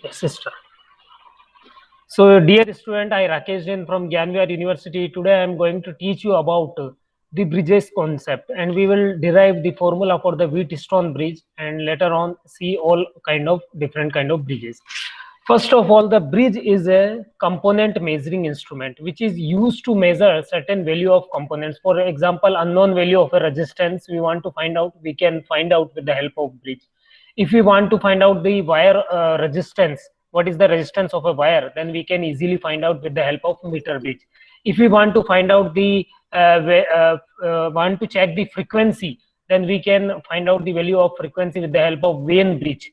Sister. So, dear student, I Rakesh Jain from Gyanvihar University. Today, I am going to teach you about the bridges concept, and we will derive the formula for the Wheatstone bridge, and later on see all different kind of bridges. First of all, the bridge is a component measuring instrument which is used to measure certain value of components. For example, unknown value of a resistance we want to find out, we can find out with the help of bridge. If we want to find out the wire resistance, what is the resistance of a wire, then we can easily find out with the help of meter bridge. If we want to find out the want to check the frequency, then we can find out the value of frequency with the help of Wien bridge.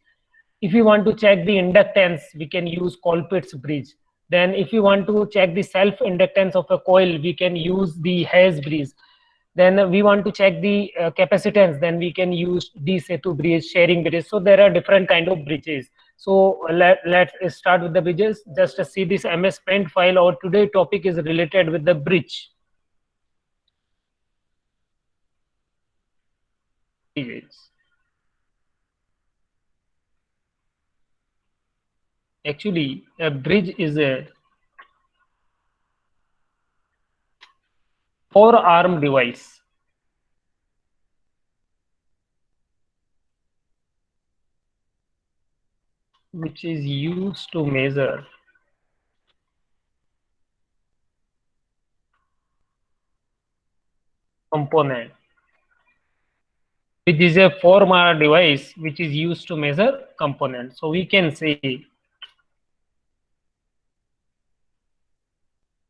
If you want to check the inductance, we can use Colpitts bridge. Then if you want to check the self inductance of a coil, we can use the Hayes bridge. Then we want to check the capacitance, then we can use the Setu bridge, sharing bridge. So there are different kind of bridges. So let's start with the bridges. Just see this MS Paint file. Our today topic is related with the bridge. Bridges. Actually, a bridge is a four-arm device which is used to measure component, which is a four-arm device which is used to measure component. So we can say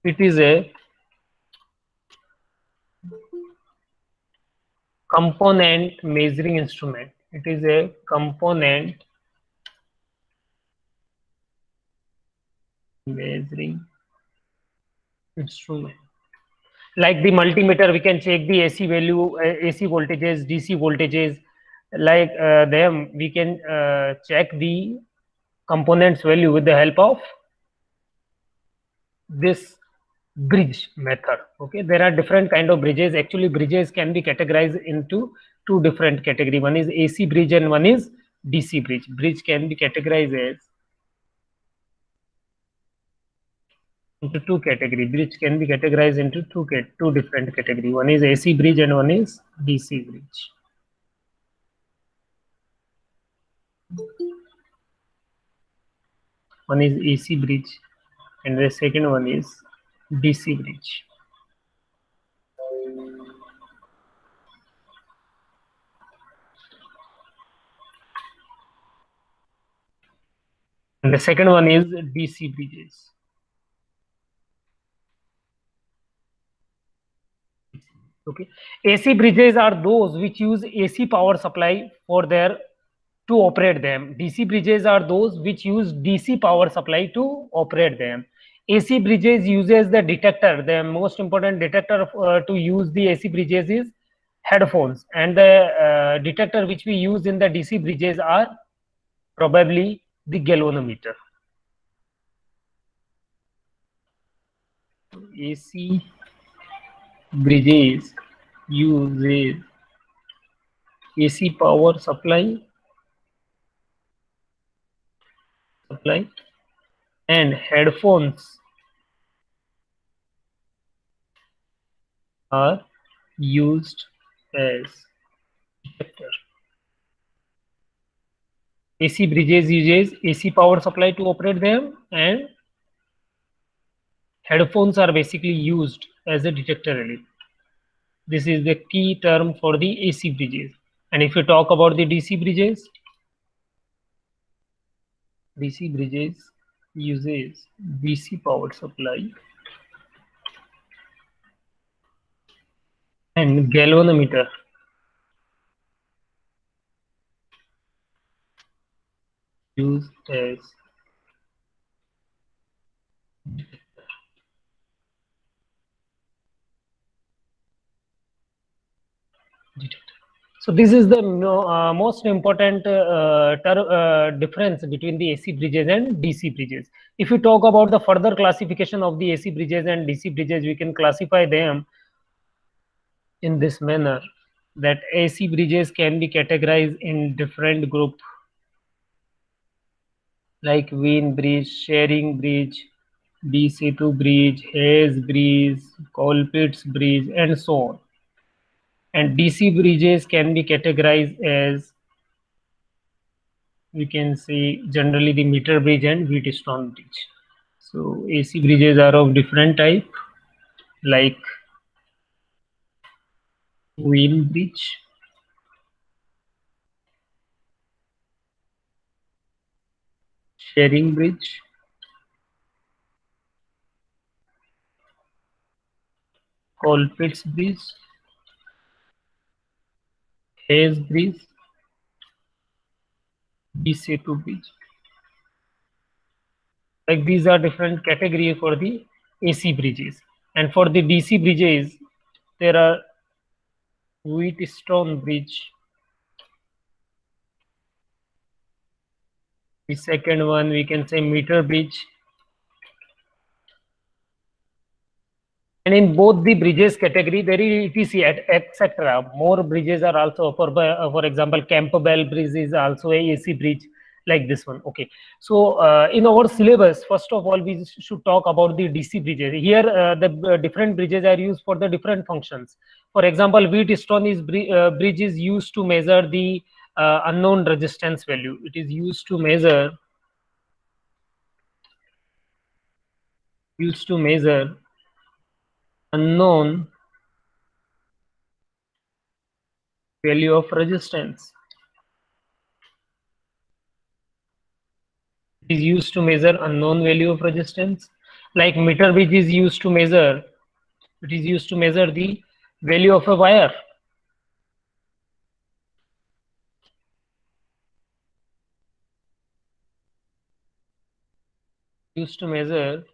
it is a component measuring instrument. It is a component measuring instrument. Like the multimeter, we can check the AC value, AC voltages, DC voltages. Like them, we can check the components value with the help of this bridge method. Okay, there are different kind of bridges. Actually, bridges can be categorized into two different category. One is AC bridge and one is DC bridge. Bridge can be categorized as into two category. Bridge can be categorized into two different category. One is AC bridge and one is DC bridge. One is AC bridge and the second one is DC bridge. And the second one is DC bridges. Okay, AC bridges are those which use AC power supply for their to operate them. DC bridges are those which use DC power supply to operate them. AC bridges uses the detector. The most important detector to use the AC bridges is headphones, and the detector which we use in the DC bridges are probably the galvanometer. AC bridges uses AC power supply and headphones are used as detector. AC bridges uses AC power supply to operate them, and headphones are basically used as a detector element. This is the key term for the AC bridges. And if you talk about the DC bridges uses DC power supply and galvanometer used as detector. So this is the most important difference between the AC bridges and DC bridges. If you talk about the further classification of the AC bridges and DC bridges, we can classify them in this manner, that AC bridges can be categorized in different group. like Wien Bridge, Sharing Bridge, D-Setu Bridge, Hayes Bridge, Colpitts Bridge, and so on. And DC bridges can be categorized as, we can say, generally the meter bridge and Wheatstone bridge. So AC bridges are of different type, like Wien Bridge, Sharing Bridge, Colpitts Bridge, Hayes Bridge, D-Setu Bridge. Like these are different category for the AC bridges. And for the DC bridges, there are Wheatstone Bridge. The second one we can say meter bridge. And in both the bridges category, there is ETC, etc. More bridges are also for example, Campbell Bridge is also a AC bridge like this one. Okay, so in our syllabus, first of all, we should talk about the DC bridges. Here, the different bridges are used for the different functions. For example, Wheatstone bridge is used to measure the unknown resistance value. It is used to measure unknown value of resistance. Is used to measure unknown value of resistance. Like meter bridge is used to measure, it is used to measure the value of a wire. Used to measure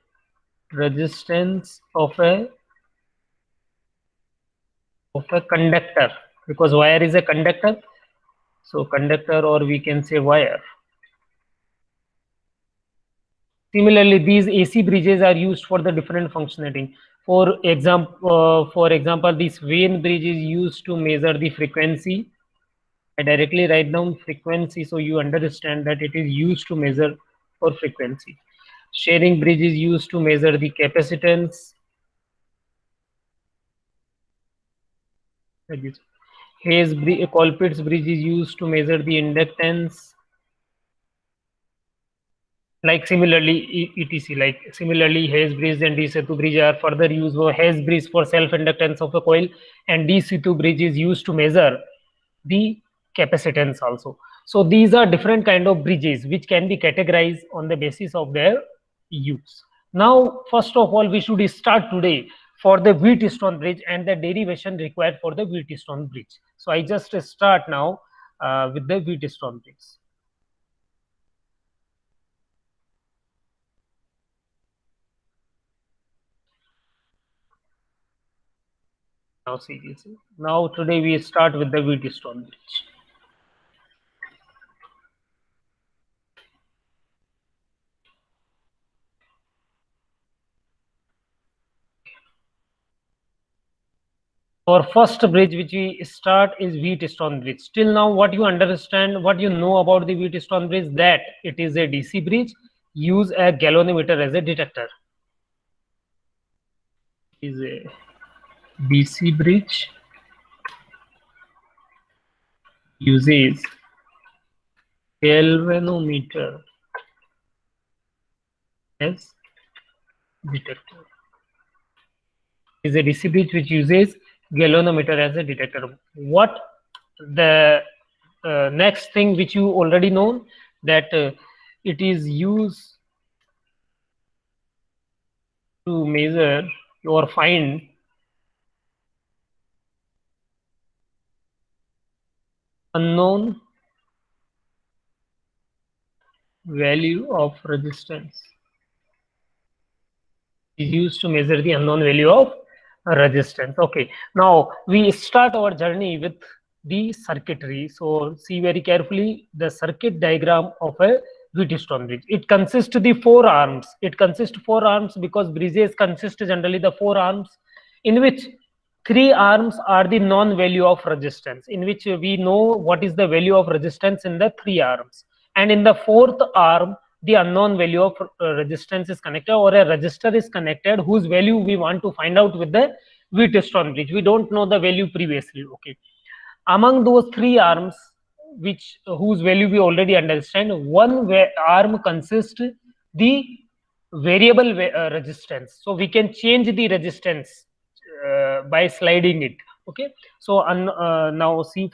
resistance of a conductor, because wire is a conductor. So conductor, or we can say wire. Similarly, these AC bridges are used for the different functionality. For example, this Wien bridge is used to measure the frequency. I directly write down frequency so you understand that it is used to measure for frequency. Sharing bridge is used to measure the capacitance. Colpitts bridge is used to measure the inductance. Like similarly, etc. Like similarly, Hayes bridge and D-Setu bridge are further used for Hayes bridge for self-inductance of a coil, and D-Setu bridge is used to measure the capacitance also. So these are different kind of bridges which can be categorized on the basis of their use. Now, first of all, we should start today for the Wheatstone bridge and the derivation required for the Wheatstone bridge. So I just start now with the Wheatstone bridge. Now seriously. Now today we start with the Wheatstone bridge. Our first bridge which we start is Wheatstone bridge. Till now, what you understand, what you know about the Wheatstone bridge, that it is a DC bridge, use a galvanometer as a detector. It is a DC bridge, uses galvanometer as detector. Is a DC bridge which uses galvanometer as a detector. What the next thing which you already know, that it is used to measure or find unknown value of resistance. Is used to measure the unknown value of resistance. Okay, now we start our journey with the circuitry. So see very carefully the circuit diagram of a Wheatstone bridge. It consists of the four arms. It consists of four arms because bridges consist generally the four arms, in which three arms are the known value of resistance, in which we know what is the value of resistance in the three arms. And in the fourth arm, the unknown value of resistance is connected, or a resistor is connected whose value we want to find out with the Wheatstone bridge. We don't know the value previously. Okay, among those three arms, which whose value we already understand, one arm consists the variable resistance, so we can change the resistance by sliding it. Okay, so now see,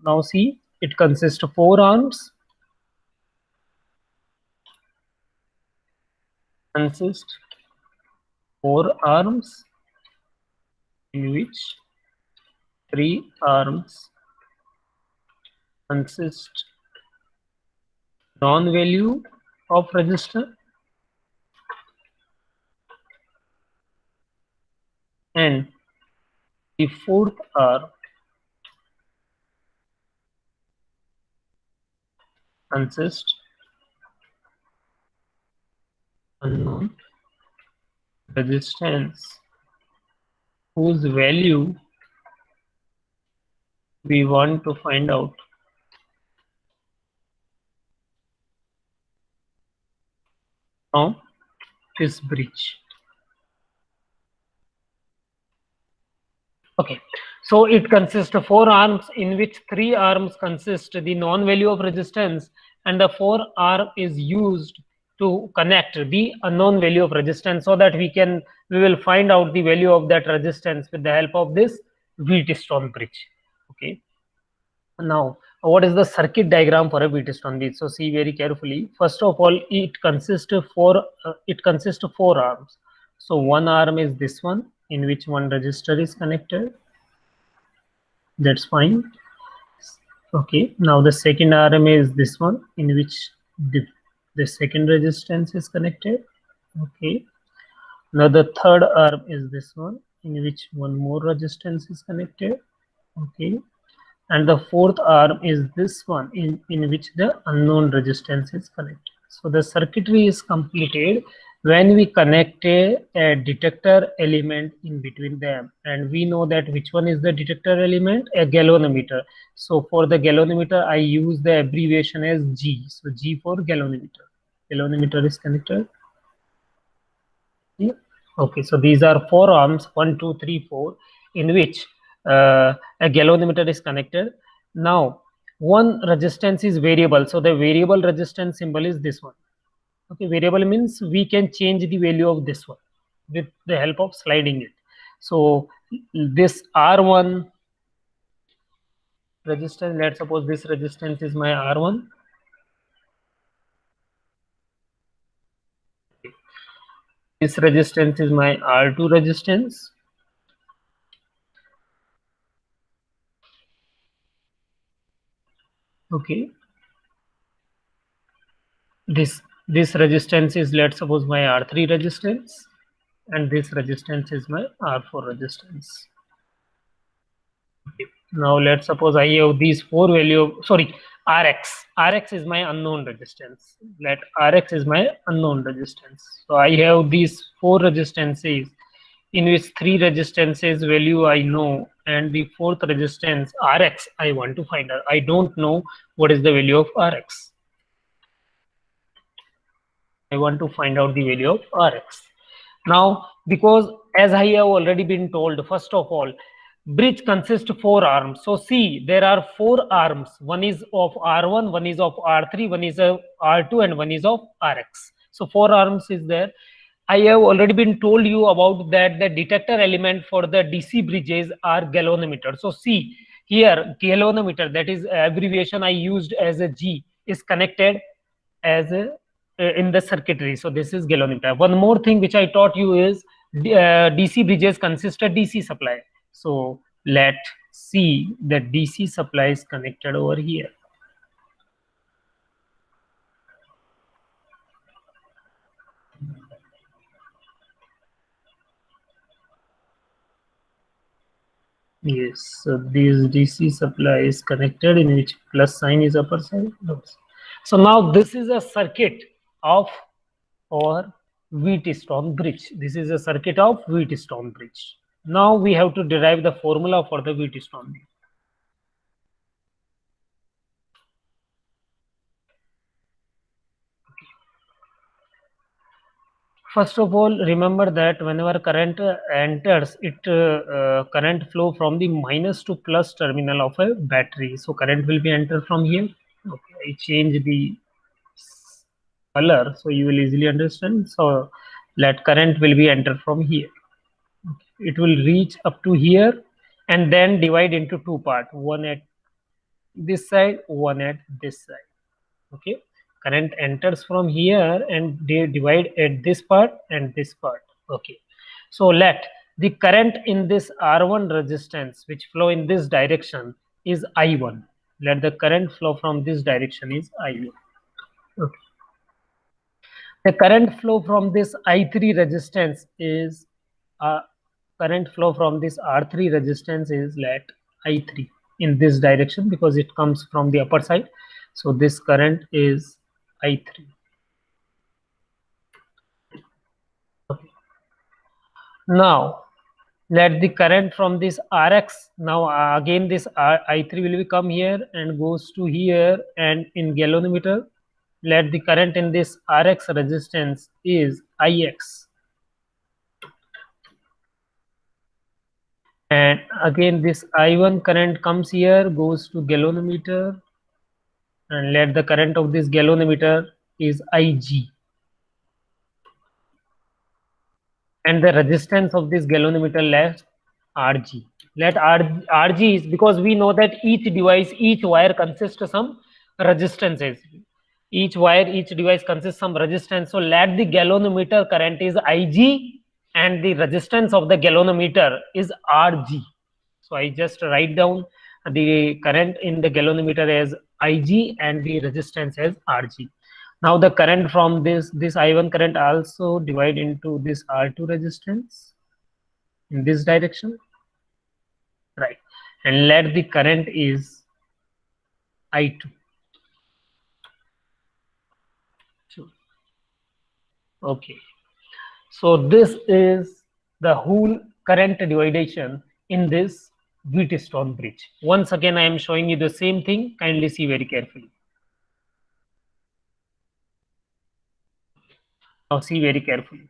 now see, it consists of four arms, in which three arms consist non-value of resistor, and the fourth arm consists unknown resistance whose value we want to find out. Now this bridge. Okay, so it consists of four arms, in which three arms consist the non-value of resistance, and the fourth arm is used to connect the unknown value of resistance, so that we will find out the value of that resistance with the help of this Wheatstone bridge. Okay, now what is the circuit diagram for a Wheatstone bridge? So see very carefully. First of all, it consists of four arms. So one arm is this one, in which one resistor is connected. That's fine. Okay, now the second arm is this one, in which the second resistance is connected. Okay, now the third arm is this one, in which one more resistance is connected. Okay, and the fourth arm is this one, in which the unknown resistance is connected. So the circuitry is completed when we connect a detector element in between them, and we know that which one is the detector element, a galvanometer. So for the galvanometer, I use the abbreviation as G. So G for galvanometer. Galvanometer is connected. Yeah. Okay, so these are four arms, 1, 2, 3, 4, in which a galvanometer is connected. Now one resistance is variable, so the variable resistance symbol is this one. Okay, variable means we can change the value of this one with the help of sliding it. So this R1 resistance, let's suppose this resistance is my R1. This resistance is my R2 resistance. Okay, this resistance is, let's suppose, my R3 resistance, and this resistance is my R4 resistance. Okay. Now let's suppose I have these four value, sorry, Rx is my unknown resistance. Let Rx is my unknown resistance. So I have these four resistances, in which three resistances value I know, and the fourth resistance Rx I want to find out. I don't know what is the value of Rx. I want to find out the value of Rx. Now, because as I have already been told, first of all, bridge consists of four arms. So see, there are four arms. One is of R1, one is of R3, one is of R2, and one is of Rx. So four arms is there. I have already been told you about that the detector element for the DC bridges are galvanometer. So see here, galvanometer, that is abbreviation I used as a G, is connected as a in the circuitry. So this is galvanometer. One more thing which I taught you is DC bridges consist of DC supply. So let's see the DC supply is connected over here. Yes, so this DC supply is connected, in which plus sign is upper side. So now this is a circuit of our Wheatstone bridge. This is a circuit of Wheatstone bridge. Now we have to derive the formula for the Wheatstone bridge. First of all, remember that whenever current enters, it current flow from the minus to plus terminal of a battery. So current will be enter from here. Okay, I change the color so you will easily understand. So let current will be enter from here. It will reach up to here and then divide into two part. One at this side, one at this side. Okay, current enters from here and they divide at this part and this part. Okay, so let the current in this R1 resistance which flow in this direction is I1. Let the current flow from this direction is I1. Okay. The current flow from this I3 resistance is current flow from this R3 resistance is let I3 in this direction because it comes from the upper side. So this current is I3. Okay. Now let the current from this Rx, now again this I3 will come here and goes to here, and in galvanometer let the current in this Rx resistance is Ix, and again this I1 current comes here, goes to galvanometer, and let the current of this galvanometer is Ig, and the resistance of this galvanometer let Rg. Let Rg is because we know that each device, each wire consists of some resistances. Each wire, each device consists some resistance. So let the galvanometer current is Ig and the resistance of the galvanometer is Rg. So I just write down the current in the galvanometer as Ig and the resistance as Rg. Now the current from this I1 current also divide into this R2 resistance in this direction, right? And let the current is I2. Okay. So this is the whole current dividation in this Wheatstone bridge. Once again, I am showing you the same thing. Kindly see very carefully. Now see very carefully.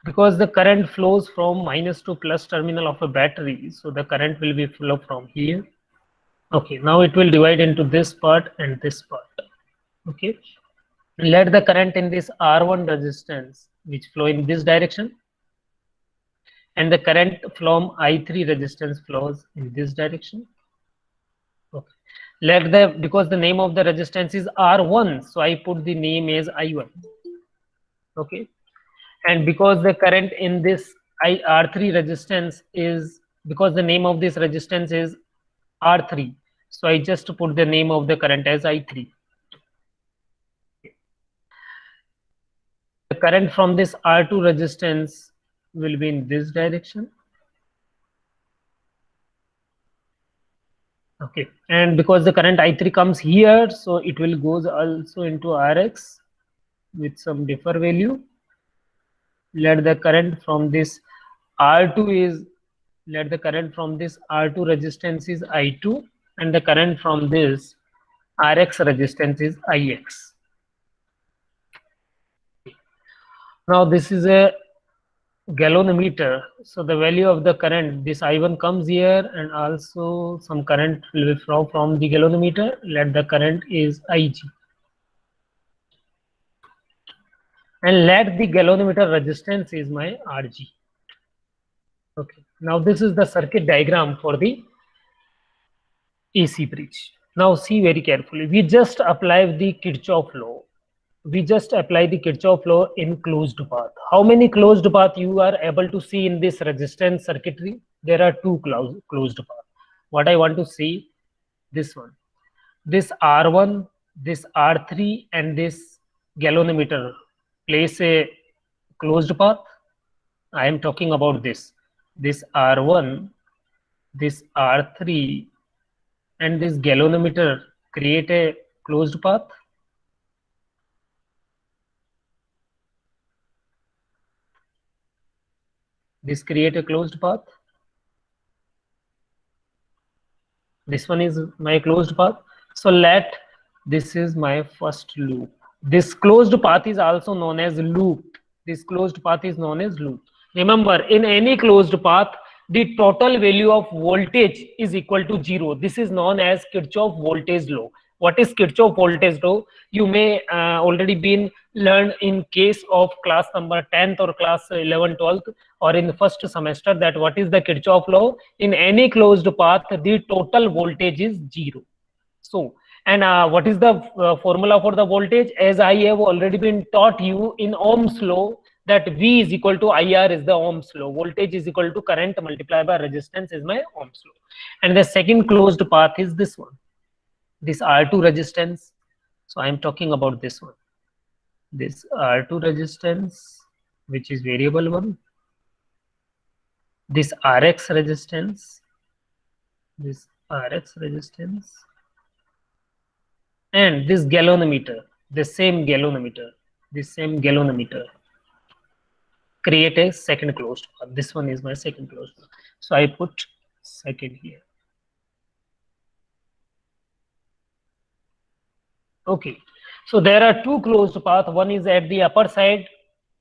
Because the current flows from minus to plus terminal of a battery, so the current will be flow from here. Okay, now it will divide into this part and this part. Okay, let the current in this R1 resistance which flow in this direction, and the current from I3 resistance flows in this direction. Okay, let the, because the name of the resistance is R1, so I put the name as I1. Okay, and because the current in this R3 resistance is, because the name of this resistance is R3, so I just put the name of the current as I3. The current from this R2 resistance will be in this direction. Okay, and because the current I3 comes here, so it will goes also into Rx with some differ value. Let the current from this R2 is, let the current from this R2 resistance is I2, and the current from this Rx resistance is Ix. Now this is a galvanometer, so the value of the current, this I1 comes here, and also some current will flow from the galvanometer. Let the current is Ig, and let the galvanometer resistance is my Rg. Okay, now this is the circuit diagram for the AC bridge. Now see very carefully, we just apply the Kirchhoff law. We just apply the Kirchhoff law in closed path. How many closed path you are able to see in this resistance circuitry? There are two closed path. What I want to see, this one, this R1, this R3, and this galvanometer place a closed path. I am talking about this R1, this R3, and this galvanometer create a closed path. This create a closed path. This one is my closed path. So let this is my first loop. This closed path is also known as loop. This closed path is known as loop. Remember, in any closed path, the total value of voltage is equal to zero. This is known as Kirchhoff voltage law. What is Kirchhoff voltage law? You may already been learned in case of class number 10th or class 11, 12th, or in the first semester, that what is the Kirchhoff law? In any closed path, the total voltage is zero. So, and what is the formula for the voltage? As I have already been taught you in Ohm's law, that V is equal to IR is the Ohm's law. Voltage is equal to current multiplied by resistance is my Ohm's law. And the second closed path is this one, this R2 resistance. So I am talking about this one, this R2 resistance, which is variable one, this RX resistance, this RX resistance, and this gallanometer, the same gallanometer create a second closed path. This one is my second closed path. So I put second here. Okay. So there are two closed paths. One is at the upper side,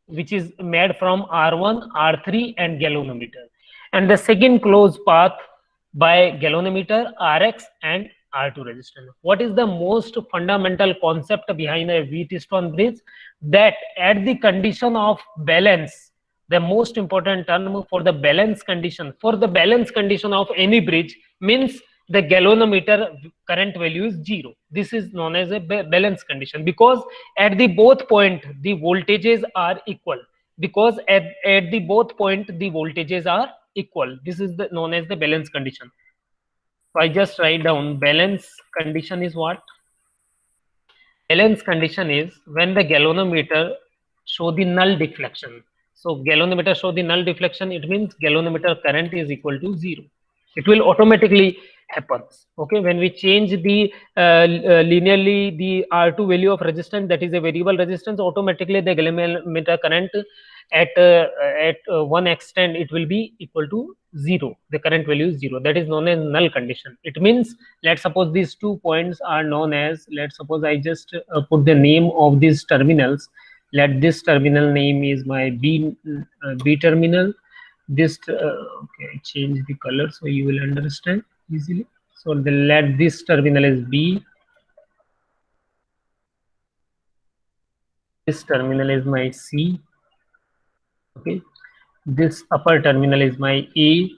which is made from R1, R3 and gallanometer. And the second closed path by gallanometer, RX and R2 resistance. What is the most fundamental concept behind a Wheatstone bridge? That at the condition of balance, the most important term for the balance condition of any bridge means the gallanometer current value is zero. This is known as a balance condition, because at the both point the voltages are equal, because at the both point the voltages are equal. This is known as the balance condition. So I just write down balance condition is what? Balance condition is when the galvanometer show the null deflection. So galvanometer show the null deflection, it means galvanometer current is equal to zero. It will automatically happens. Okay, when we change the linearly the R2 value of resistance, that is a variable resistance, automatically the galvanometer current at one extent it will be equal to zero. The current value is zero. That is known as null condition. It means, let's suppose these 2 points are known as, let's suppose I just put the name of these terminals. Let this terminal name is my B terminal. This okay, change the color so you will understand easily. So let this terminal is B. This terminal is my C. Okay, this upper terminal is my A.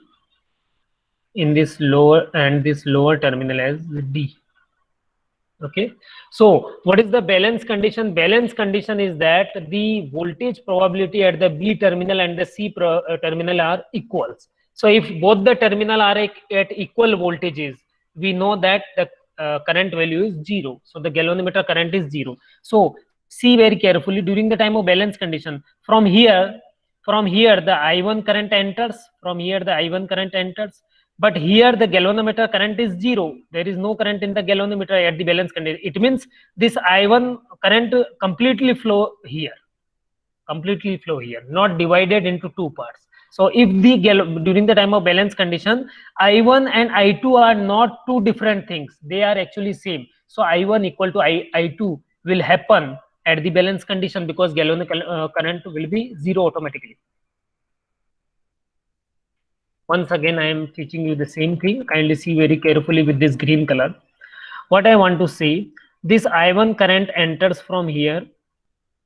In this lower, and this lower terminal as D. Okay, so what is the balance condition? Balance condition is that the voltage probability at the B terminal and the C terminal are equals. So if both the terminal are at equal voltages, we know that the current value is zero. So the galvanometer current is zero. So see very carefully during the time of balance condition. From here the I1 current enters. From here the I1 current enters. But here the galvanometer current is zero. There is no current in the galvanometer at the balance condition. It means this I1 current completely flow here, not divided into two parts. So if the during the time of balance condition, I1 and I2 are not two different things. They are actually same. So I1 equal to I2 will happen at the balance condition, because galvanometer current will be zero automatically. Once again, I am teaching you the same thing. Kindly see very carefully with this green color. What I want to say, this I1 current enters from here,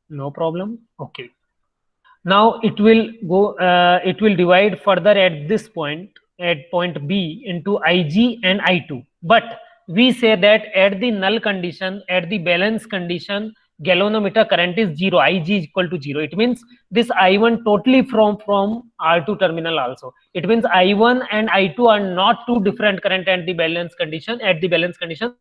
no problem. Okay. Now it will go, it will divide further at this point, at point B, into Ig and I2. But we say that at the null condition, at the balance condition, galvanometer current is zero, Ig is equal to zero. It means this I1 totally from R2 terminal also. It means I1 and I2 are not two different current at the balance condition. At the balance condition,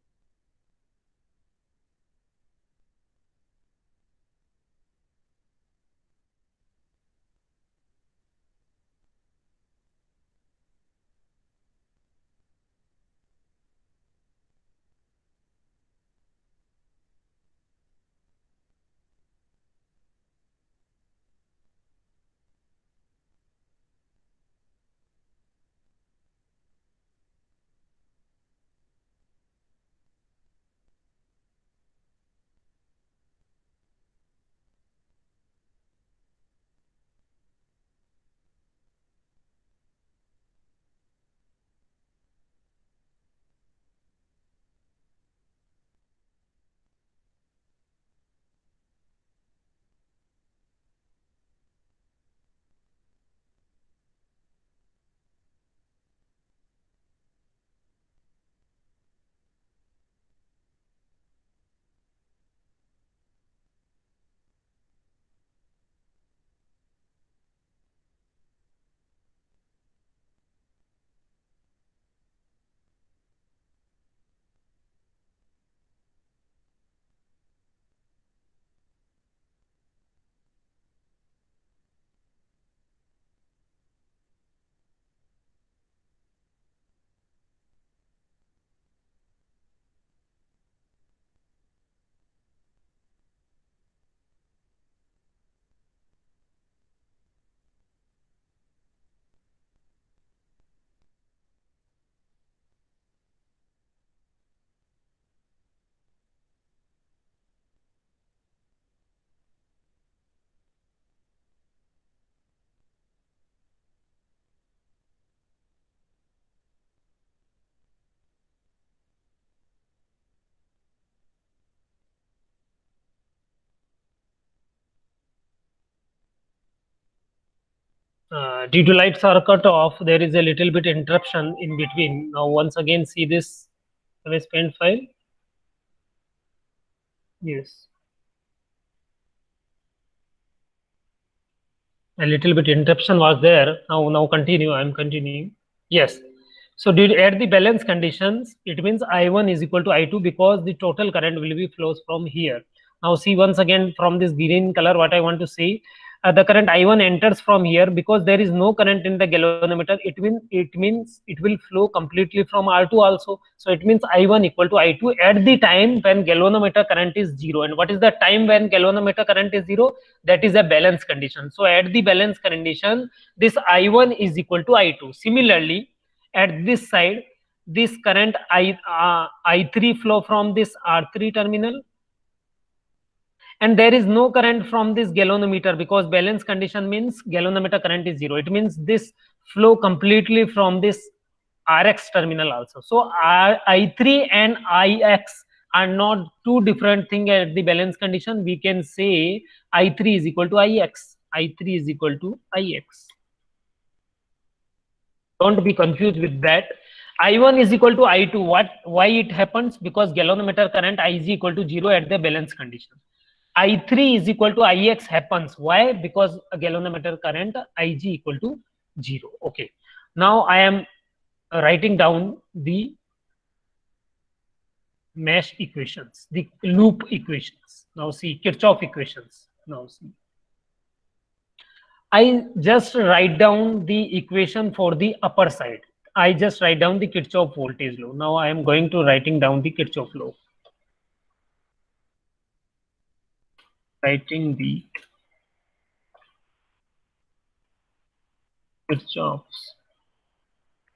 Due to lights are cut off, there is a little bit interruption in between. Now once again see this MS Paint file. Yes, a little bit interruption was there. Now continue. I'm continuing. Yes. So did at the balance conditions, it means I1 is equal to I2 because the total current will be flows from here. Now see once again from this green color what I want to say. The current I1 enters from here because there is no current in the galvanometer. It means it will flow completely from R2 also. So it means I1 equal to I2 at the time when galvanometer current is zero. And what is the time when galvanometer current is zero? That is a balance condition. So at the balance condition, this I1 is equal to I2. Similarly, at this side, this current I3 flow from this R3 terminal, and there is no current from this galvanometer because balance condition means galvanometer current is zero. It means this flow completely from this Rx terminal also. So I3 and Ix are not two different things at the balance condition. We can say I3 is equal to Ix. I3 is equal to Ix. Don't be confused with that. I1 is equal to I2. Why it happens? Because galvanometer current Ig equal to 0 at the balance condition. I3 is equal to Ix happens. Why? Because a galvanometer current Ig equal to 0. Okay. Now I am writing down the mesh equations, the loop equations. Now see Kirchhoff equations. Now see. I just write down the equation for the upper side. I just write down the Kirchhoff voltage law. Now I am going to writing down the Kirchhoff law. Writing the Kirchhoff's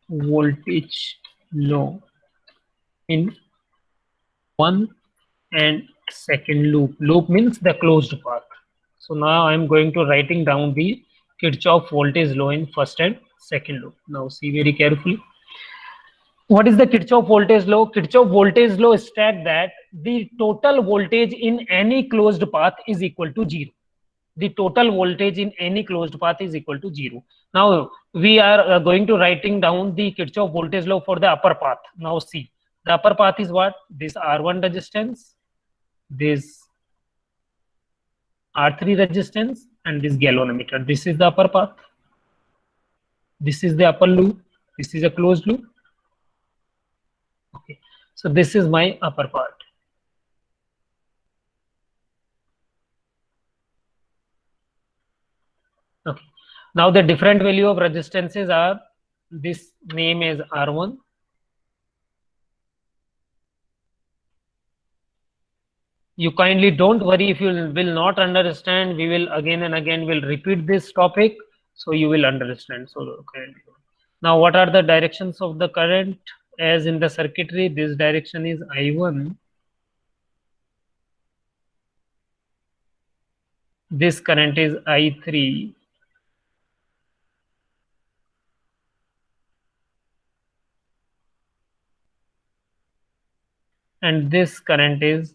voltage law in one and second loop. Loop means the closed path. So now I am going to writing down the Kirchhoff voltage law in first and second loop. Now see very carefully. What is the Kirchhoff voltage law? Kirchhoff voltage law states that the total voltage in any closed path is equal to 0. The total voltage in any closed path is equal to 0. Now we are going to writing down the Kirchhoff voltage law for the upper path. Now see, the upper path is what? This R1 resistance, this R3 resistance, and this galvanometer. This is the upper path. This is the upper loop. This is a closed loop. Okay, so this is my upper part. Okay, now the different value of resistances are, this name is R1, you kindly don't worry if you will not understand. We will again and again will repeat this topic so you will understand. So okay. Now what are the directions of the current? As in the circuitry, this direction is I1, this current is I3, and this current is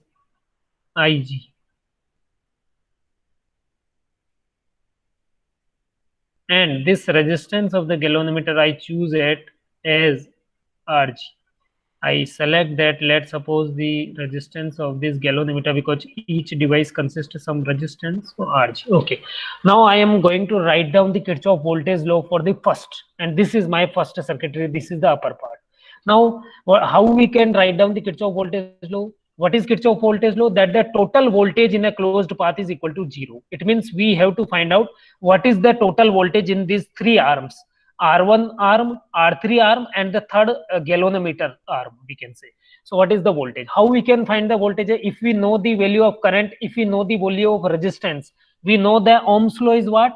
Ig. And this resistance of the galvanometer I choose it as Rg. I select that, let's suppose the resistance of this galvanometer, because each device consists of some resistance, so Rg. Okay, now I am going to write down the Kirchhoff voltage law for the first, and this is my first circuitry, this is the upper part. Now how we can write down the Kirchhoff voltage law? What is Kirchhoff voltage law? That the total voltage in a closed path is equal to 0. It means we have to find out what is the total voltage in these three arms, R1 arm, R3 arm, and the third galvanometer arm, we can say. So what is the voltage? How we can find the voltage? If we know the value of current, if we know the value of resistance, we know the Ohm's law is what?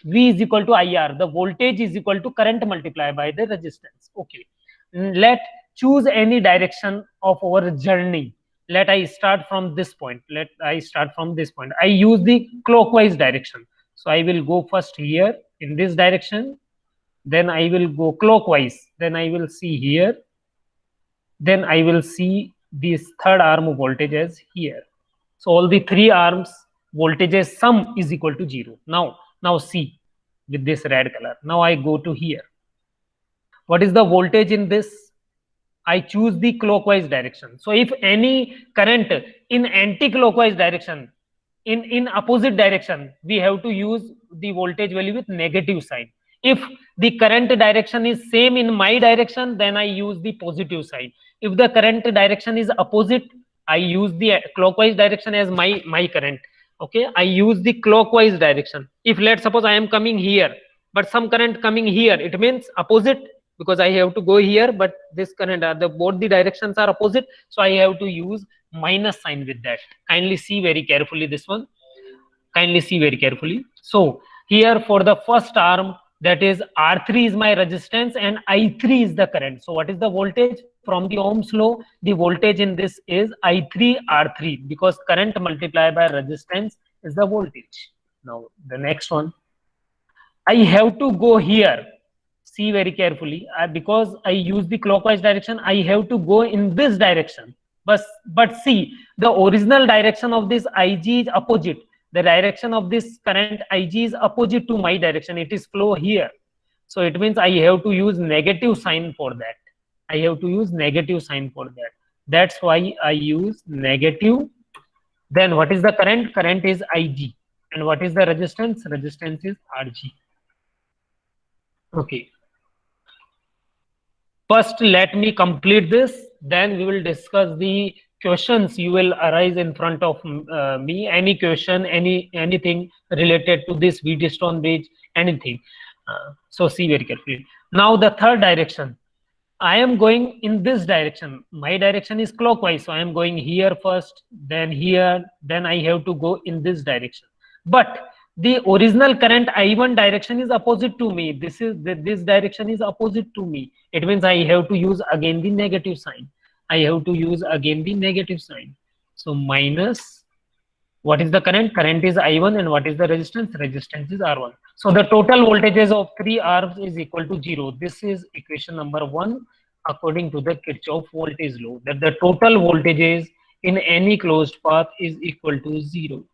V is equal to IR. The voltage is equal to current multiplied by the resistance. Okay. Let choose any direction of our journey. Let I start from this point. I use the clockwise direction. So I will go first here in this direction. Then I will go clockwise. Then I will see here. Then I will see this third arm voltage as here. So all the three arms voltages sum is equal to 0. Now see. with this red color. Now I go to here. What is the voltage in this? I choose the clockwise direction. So if any current in anti-clockwise direction, in opposite direction, we have to use the voltage value with negative sign. If the current direction is same in my direction, then I use the positive sign. If the current direction is opposite, I use the clockwise direction as my current. Okay, I use the clockwise direction. If let's suppose I am coming here, but some current coming here, it means opposite, because I have to go here, but this current are both the directions are opposite, so I have to use minus sign with that. Kindly see very carefully this one. Kindly see very carefully. So here for the first arm, that is R3 is my resistance and I3 is the current. So what is the voltage from the Ohm's law? The voltage in this is I3 R3, because current multiplied by resistance is the voltage. Now the next one, I have to go here. See very carefully, because I use the clockwise direction, I have to go in this direction. But see, the original direction of this Ig is opposite. The direction of this current Ig is opposite to my direction. It is flow here. So it means I have to use negative sign for that. I have to use negative sign for that. That's why I use negative. Then what is the current? Current is Ig. And what is the resistance? Resistance is Rg. Okay. First, let me complete this. Then we will discuss the questions you will arise in front of me. Any question, anything related to this Wheatstone bridge, anything. So see very carefully. Now the third direction. I am going in this direction. My direction is clockwise, so I am going here first, then here, then I have to go in this direction. But the original current I1 direction is opposite to me. This direction is opposite to me. It means I have to use again the negative sign. I have to use again the negative sign. So minus, what is the current? Current is I1, and what is the resistance? Resistance is R1. So the total voltages of 3 arms is equal to 0. This is equation number 1 according to the Kirchhoff voltage law, that the total voltages in any closed path is equal to 0.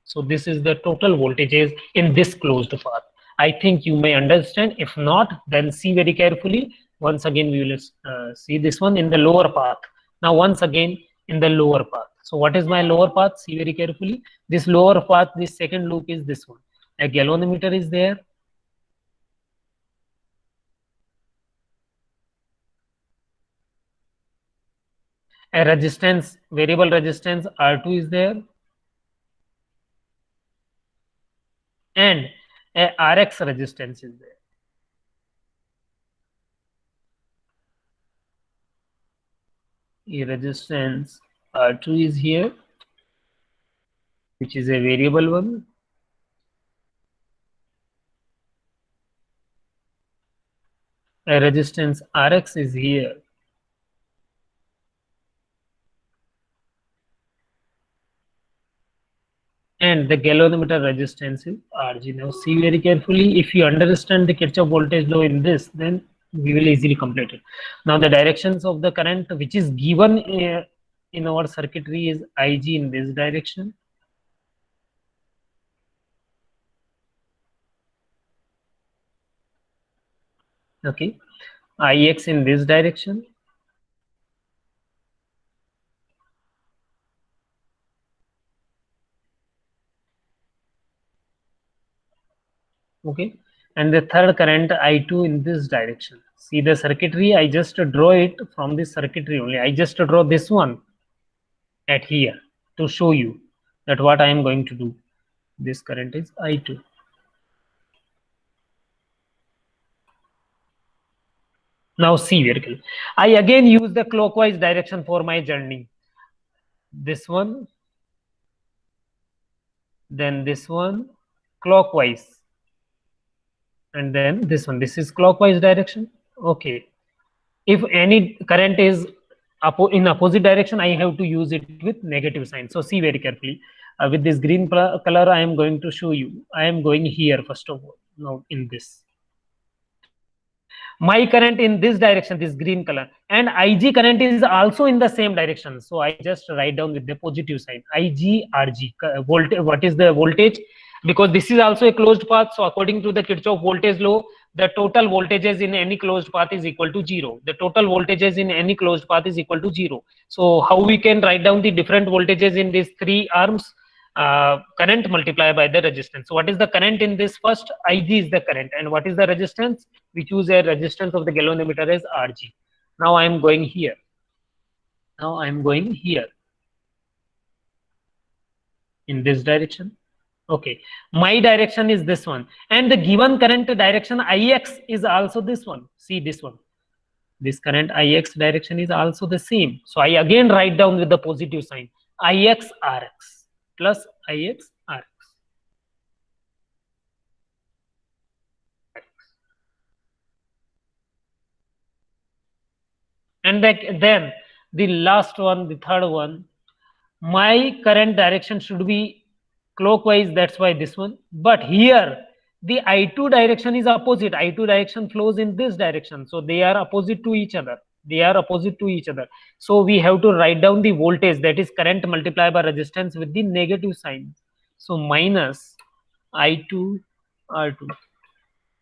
So this is the total voltages in this closed path. I think you may understand. If not, then see very carefully. Once again, we will see this one in the lower path. Now once again in the lower path. So what is my lower path? See very carefully. This lower path, this second loop is this one. A galvanometer is there. A resistance, variable resistance R2 is there. And a Rx resistance is there. A resistance R2 is here, which is a variable one. A resistance Rx is here. And the galvanometer resistance is Rg. Now see very carefully. If you understand the Kirchhoff voltage law in this, then we will easily complete it. Now the directions of the current which is given in our circuitry is Ig in this direction. Okay, Ix in this direction. Okay, and the third current I2 in this direction. See the circuitry, I just draw it from this circuitry only. I just draw this one at here to show you that what I am going to do. This current is I2. Now see very clearly. I again use the clockwise direction for my journey. This one, then this one, clockwise. And then this one, this is clockwise direction. Okay, if any current is in opposite direction, I have to use it with negative sign. So see very carefully. With this green color, I am going to show you. I am going here first of all. Now in this, my current in this direction, this green color, and Ig current is also in the same direction. So I just write down with the positive sign. Ig Rg, what is the voltage? because this is also a closed path. So according to the Kirchhoff voltage law, the total voltages in any closed path is equal to 0. The total voltages in any closed path is equal to 0. So how we can write down the different voltages in these three arms? Current multiplied by the resistance. So what is the current in this? First, Ig is the current, and what is the resistance? We choose a resistance of the galvanometer as Rg. Now I am going here. Now I am going here in this direction. Okay, my direction is this one, and the given current direction Ix is also this one. See this one. This current Ix direction is also the same. So I again write down with the positive sign. Ix Rx plus Ix Rx. And then the last one, the third one, my current direction should be clockwise, that's why this one. But here the I2 direction is opposite. I2 direction flows in this direction, so they are opposite to each other. They are opposite to each other. So we have to write down the voltage, that is current multiplied by resistance, with the negative sign. So minus I2 R2,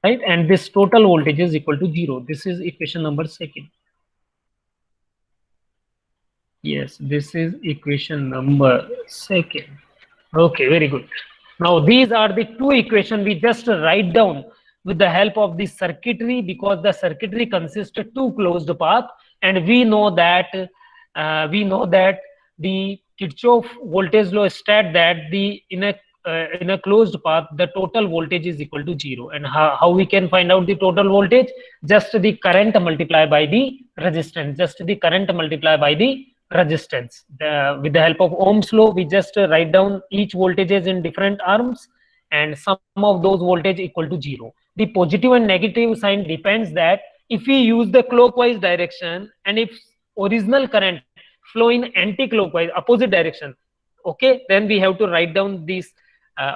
right? And this total voltage is equal to 0. This is equation number second. Yes, this is equation number second. Okay, very good. Now these are the two equations we just write down with the help of the circuitry, because the circuitry consists of two closed paths, and we know that the Kirchhoff voltage law states that in a closed path the total voltage is equal to 0. And how we can find out the total voltage? Just the current multiplied by the resistance. Just the current multiplied by the resistance. With the help of Ohm's law, we just write down each voltages in different arms, and sum of those voltage equal to 0. The positive and negative sign depends that if we use the clockwise direction, and if original current flow in anti-clockwise opposite direction, okay, then we have to write down this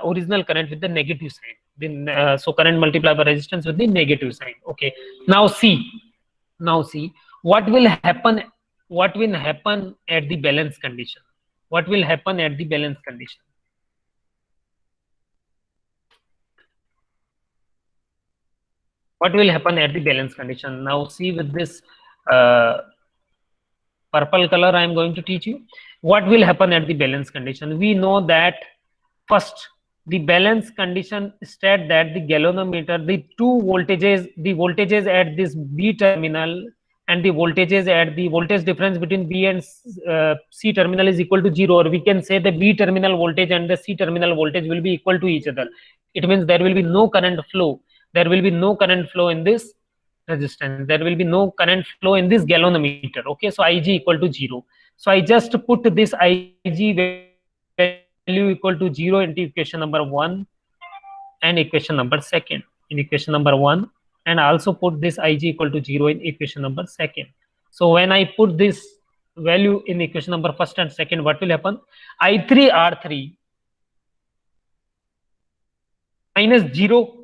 original current with the negative sign. Then so current multiplied by resistance with the negative sign. Okay, now see what will happen. What will happen at the balance condition? What will happen at the balance condition? What will happen at the balance condition? Now see, with this purple color I am going to teach you what will happen at the balance condition. We know that first the balance condition states that the galvanometer, the voltages at this B terminal and the voltages at the voltage difference between B and C terminal is equal to 0, or we can say the B terminal voltage and the C terminal voltage will be equal to each other. It means there will be no current flow. There will be no current flow in this resistance. There will be no current flow in this galvanometer. Okay, so Ig equal to 0. So I just put this Ig value equal to 0 into equation number 1 and equation number second. In equation number 1, and I also put this Ig equal to 0 in equation number second. So when I put this value in equation number first and second, what will happen? I3 R3 minus 0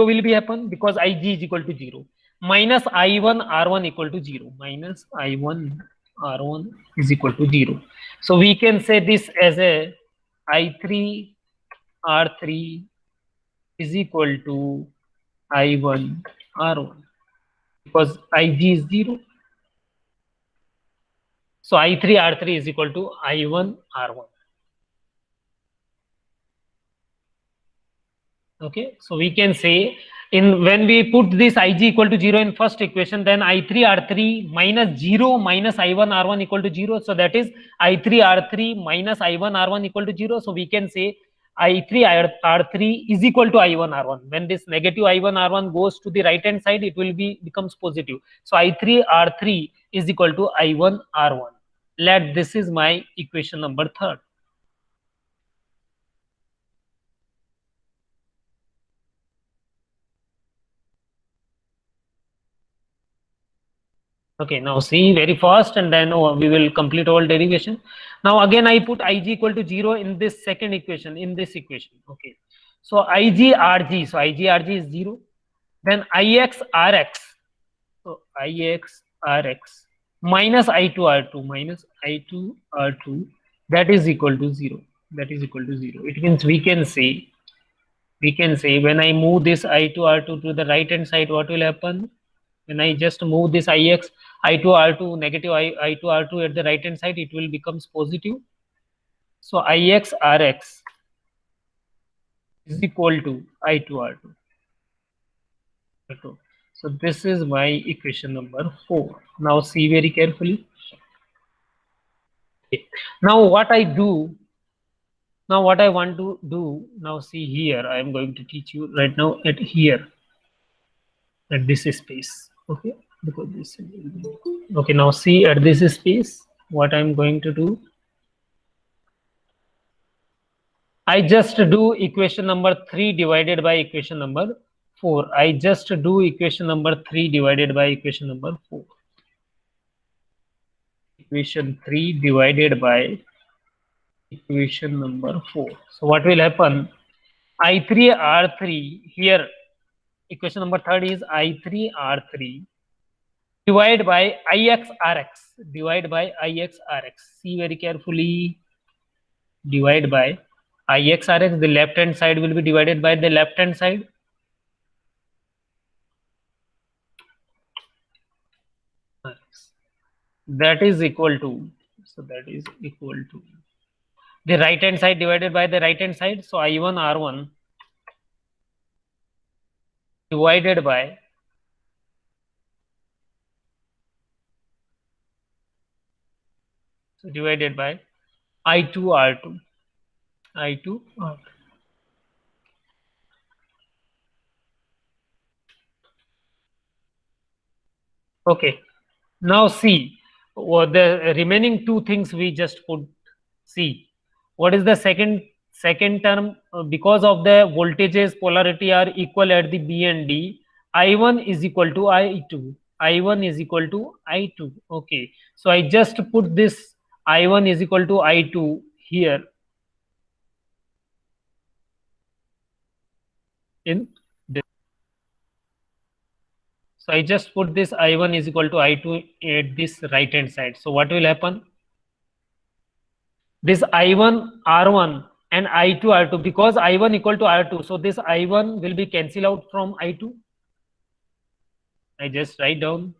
will be happen, because Ig is equal to 0, minus I1 R1 equal to 0, minus I1 R1 is equal to 0. So we can say this as a I3 R3 is equal to I1 R1, because Ig is 0. So I3 R3 is equal to I1 R1. Okay, so we can say when we put this Ig equal to 0 in first equation, then I3 R3 minus 0 minus I1 R1 equal to 0. So that is I3 R3 minus I1 R1 equal to 0. So we can say I3 R3 is equal to I1 R1. When this negative I1 R1 goes to the right hand side, it will becomes positive. So I3 R3 is equal to I1 R1. Let this is my equation number third. Okay, now see very fast, and then we will complete all derivation. Now again I put Ig equal to 0 in this second equation, in this equation. Okay, so Ig Rg, so Ig Rg is 0. Then Ix Rx, so Ix Rx minus I2 R2, minus I2 R2, that is equal to 0. that is equal to 0. It means we can say when I move this I2 R2 to the right hand side, what will happen? When I just move this Ix I2 R2 negative I2 R2 at the right hand side, it will becomes positive. So Ix Rx is equal to I2 R2. So this is my equation number 4. Now see very carefully. Okay. Now what I want to do, now see here, I am going to teach you right now at here, at this space. Okay, because this, okay, now see at this space what I'm going to do. I just do equation number 3 divided by equation number 4. I just do equation number 3 divided by equation number 4. Equation 3 divided by equation number 4. So what will happen? I3 R3 here, equation number 3 is I3 R3 divide by Ix Rx, divide by Ix Rx. See very carefully, divide by Ix Rx. The left hand side will be divided by the left hand side. That is equal to, so that is equal to the right hand side divided by the right hand side. So I1 R1 divided by I2 R2, I2 R2. Okay, now see what the remaining two things we just put. See what is the second term. Because of the voltages polarity are equal at the B and D, I1 is equal to I2, I1 is equal to I2. Okay, so I just put this I1 is equal to I2 here in this. So I just put this I1 is equal to I2 at this right hand side. So what will happen? This I1 R1 and I2 R2, because I1 equal to R2, so this I1 will be cancelled out from I2. I just write down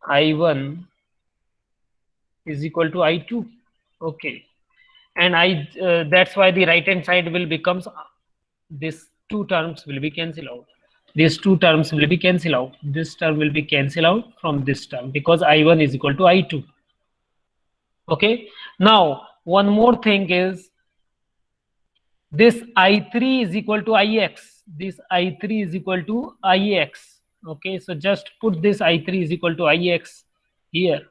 I1 is equal to I2. Okay, and that's why the right hand side will becomes this two terms will be cancelled out. These two terms will be cancelled out. This term will be cancelled out from this term because I1 is equal to I2. Okay, now one more thing is this I3 is equal to Ix. This I3 is equal to Ix. Okay, so just put this I3 is equal to Ix here.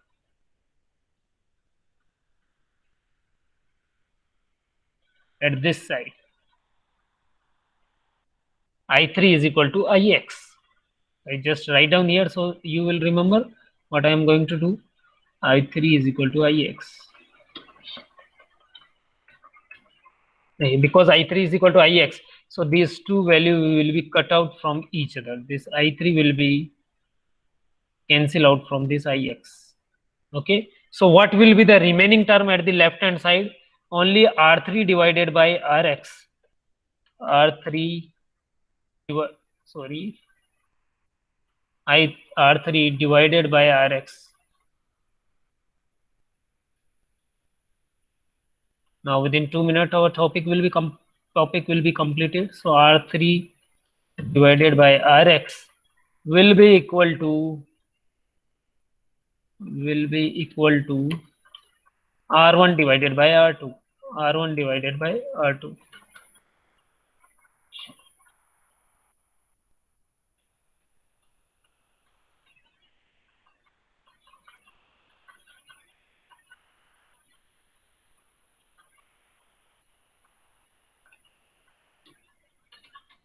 At this side, I3 is equal to Ix. I just write down here so you will remember what I am going to do. I3 is equal to Ix. Because I3 is equal to Ix, so these two values will be cut out from each other. This I3 will be cancel out from this Ix. Okay, so what will be the remaining term at the left hand side? Only R3 divided by Rx. R3 sorry, R3 divided by Rx. Now within 2 minutes our topic will be completed. So R3 divided by Rx will be equal to R1 divided by R2. R1 divided by R2.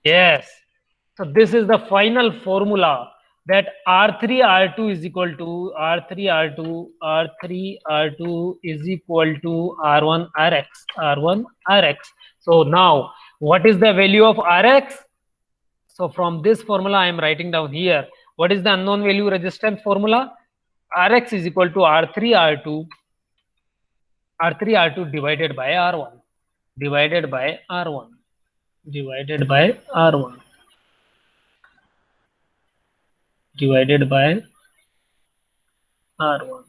Yes. So this is the final formula, that R3 R2 is equal to R3 R2 is equal to R1 Rx. So now what is the value of Rx? So from this formula I am writing down here. What is the unknown value resistance formula? Rx is equal to R3 R2 R3 R2 divided by R1 divided by R1 divided by R1 divided by R1.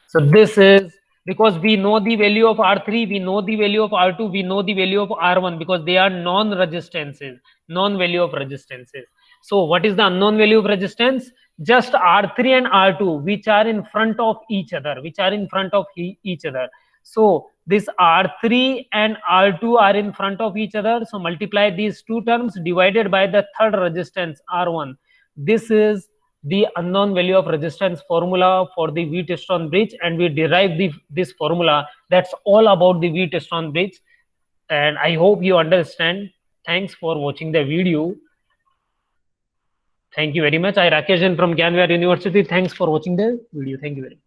So this is because we know the value of R3, we know the value of R2, we know the value of R1 because they are non-resistances, non-value of resistances. So what is the unknown value of resistance? Just R3 and R2, which are in front of each other, which are in front of each other. So this R3 and R2 are in front of each other. So multiply these two terms divided by the third resistance R1. This is the unknown value of resistance formula for the Wheatstone bridge, and we derive this formula. That's all about the Wheatstone bridge, and I hope you understand. Thanks for watching the video. Thank you very much. I Rakesh Jain from Gyan Vyar University. Thanks for watching the video. Thank you very much.